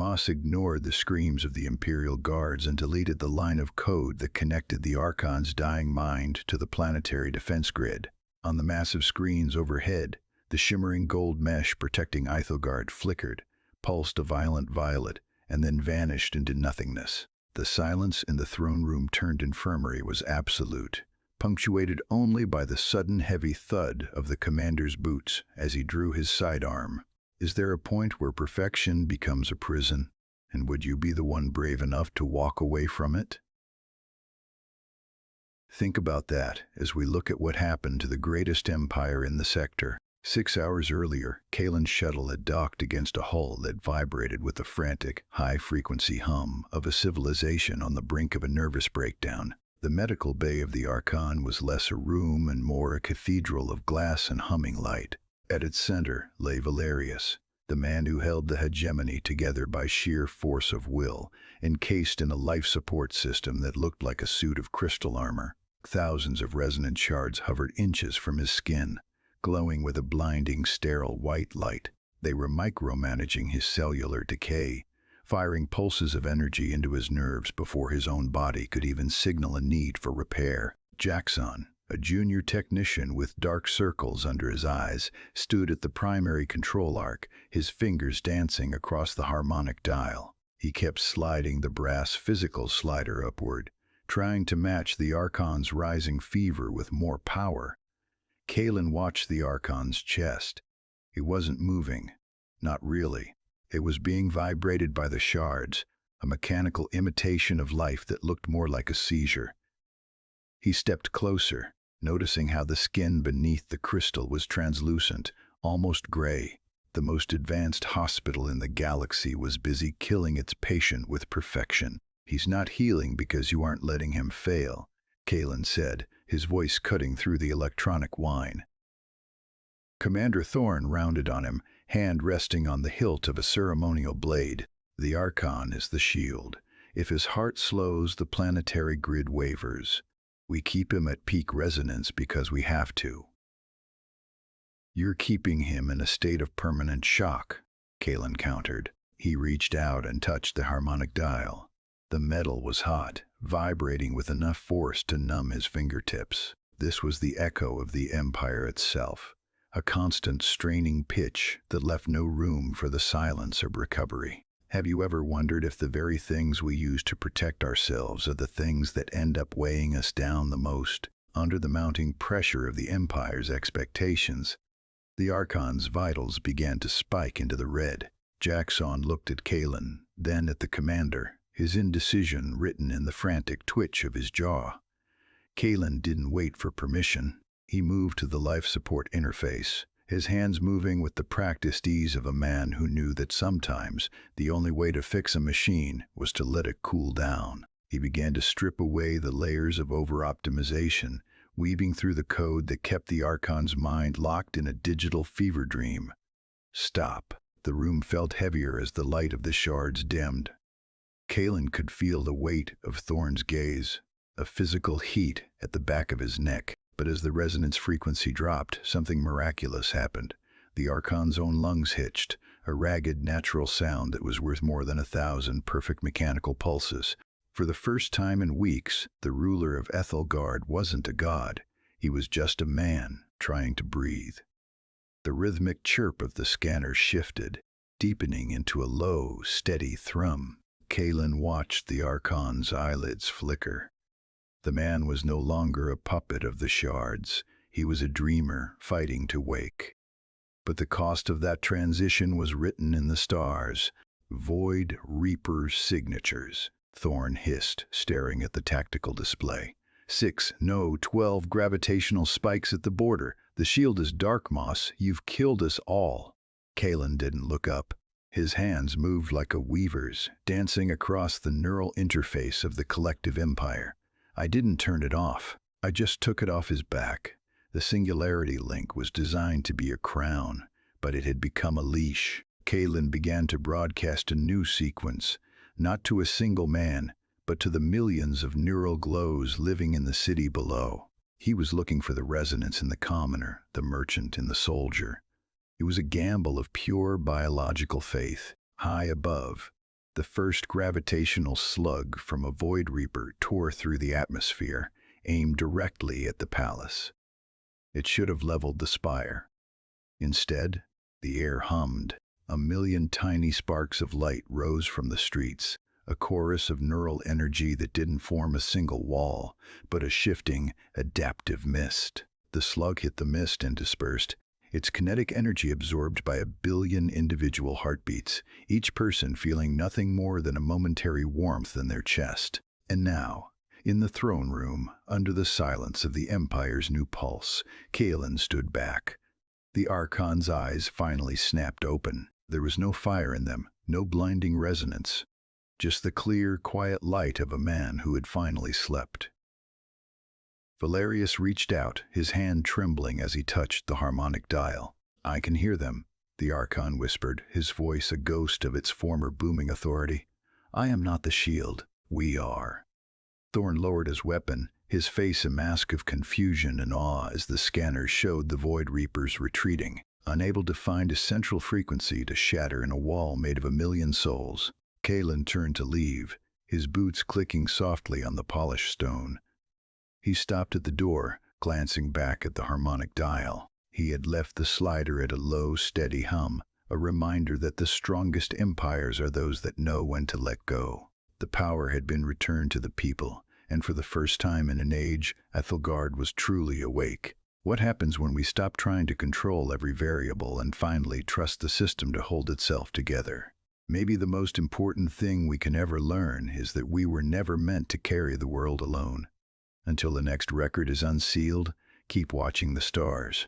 Moss ignored the screams of the Imperial Guards and deleted the line of code that connected the Archon's dying mind to the planetary defense grid. On the massive screens overhead, the shimmering gold mesh protecting Ithilgard flickered, pulsed a violent violet, and then vanished into nothingness. The silence in the throne room-turned infirmary was absolute, punctuated only by the sudden heavy thud of the commander's boots as he drew his sidearm. Is there a point where perfection becomes a prison, and would you be the one brave enough to walk away from it? Think about that as we look at what happened to the greatest empire in the sector. 6 hours earlier, Kalen's shuttle had docked against a hull that vibrated with the frantic, high-frequency hum of a civilization on the brink of a nervous breakdown. The medical bay of the Archon was less a room and more a cathedral of glass and humming light. At its center lay Valerius, the man who held the Hegemony together by sheer force of will, encased in a life support system that looked like a suit of crystal armor. Thousands of resonant shards hovered inches from his skin, glowing with a blinding, sterile white light. They were micromanaging his cellular decay, firing pulses of energy into his nerves before his own body could even signal a need for repair. Jackson, a junior technician with dark circles under his eyes, stood at the primary control arc, his fingers dancing across the harmonic dial. He kept sliding the brass physical slider upward, trying to match the Archon's rising fever with more power. Kalen watched the Archon's chest. It wasn't moving. Not really. It was being vibrated by the shards, a mechanical imitation of life that looked more like a seizure. He stepped closer, noticing how the skin beneath the crystal was translucent, almost gray. The most advanced hospital in the galaxy was busy killing its patient with perfection. "He's not healing because you aren't letting him fail," Kalen said, his voice cutting through the electronic whine. Commander Thorne rounded on him, hand resting on the hilt of a ceremonial blade. "The Archon is the shield. If his heart slows, the planetary grid wavers. We keep him at peak resonance because we have to." "You're keeping him in a state of permanent shock," Kalen countered. He reached out and touched the harmonic dial. The metal was hot, vibrating with enough force to numb his fingertips. This was the echo of the Empire itself, a constant straining pitch that left no room for the silence of recovery. Have you ever wondered if the very things we use to protect ourselves are the things that end up weighing us down the most? Under the mounting pressure of the Empire's expectations, the Archon's vitals began to spike into the red. Jackson looked at Kalen, then at the commander, his indecision written in the frantic twitch of his jaw. Kalen didn't wait for permission. He moved to the life support interface, his hands moving with the practiced ease of a man who knew that sometimes the only way to fix a machine was to let it cool down. He began to strip away the layers of over-optimization, weaving through the code that kept the Archon's mind locked in a digital fever dream. Stop. The room felt heavier as the light of the shards dimmed. Kalen could feel the weight of Thorne's gaze, a physical heat at the back of his neck. But as the resonance frequency dropped, something miraculous happened. The Archon's own lungs hitched, a ragged, natural sound that was worth more than 1,000 perfect mechanical pulses. For the first time in weeks, the ruler of Ithilgard wasn't a god. He was just a man trying to breathe. The rhythmic chirp of the scanner shifted, deepening into a low, steady thrum. Kalen watched the Archon's eyelids flicker. The man was no longer a puppet of the shards. He was a dreamer fighting to wake. But the cost of that transition was written in the stars. "Void Reaper signatures," Thorne hissed, staring at the tactical display. 6, no, 12 gravitational spikes at the border. The shield is dark, Moss. You've killed us all. Kalen didn't look up. His hands moved like a weaver's, dancing across the neural interface of the collective empire. "I didn't turn it off. I just took it off his back." The singularity link was designed to be a crown, but it had become a leash. Kalen began to broadcast a new sequence, not to a single man, but to the millions of neural glows living in the city below. He was looking for the resonance in the commoner, the merchant, in the soldier. It was a gamble of pure biological faith. High above, The first gravitational slug from a Void Reaper tore through the atmosphere, aimed directly at the palace. It should have leveled the spire. Instead, the air hummed. A million tiny sparks of light rose from the streets, a chorus of neural energy that didn't form a single wall, but a shifting, adaptive mist. The slug hit the mist and dispersed, its kinetic energy absorbed by 1 billion individual heartbeats, each person feeling nothing more than a momentary warmth in their chest. And now, in the throne room, under the silence of the Empire's new pulse, Kalen stood back. The Archon's eyes finally snapped open. There was no fire in them, no blinding resonance, just the clear, quiet light of a man who had finally slept. Valerius reached out, his hand trembling as he touched the harmonic dial. "I can hear them," the Archon whispered, his voice a ghost of its former booming authority. "I am not the shield. We are." Thorn lowered his weapon, his face a mask of confusion and awe as the scanners showed the Void Reapers retreating, unable to find a central frequency to shatter in a wall made of 1 million souls. Kalen turned to leave, his boots clicking softly on the polished stone. He stopped at the door, glancing back at the harmonic dial. He had left the slider at a low, steady hum, a reminder that the strongest empires are those that know when to let go. The power had been returned to the people, and for the first time in an age, Ethelgard was truly awake. What happens when we stop trying to control every variable and finally trust the system to hold itself together? Maybe the most important thing we can ever learn is that we were never meant to carry the world alone. Until the next record is unsealed, keep watching the stars.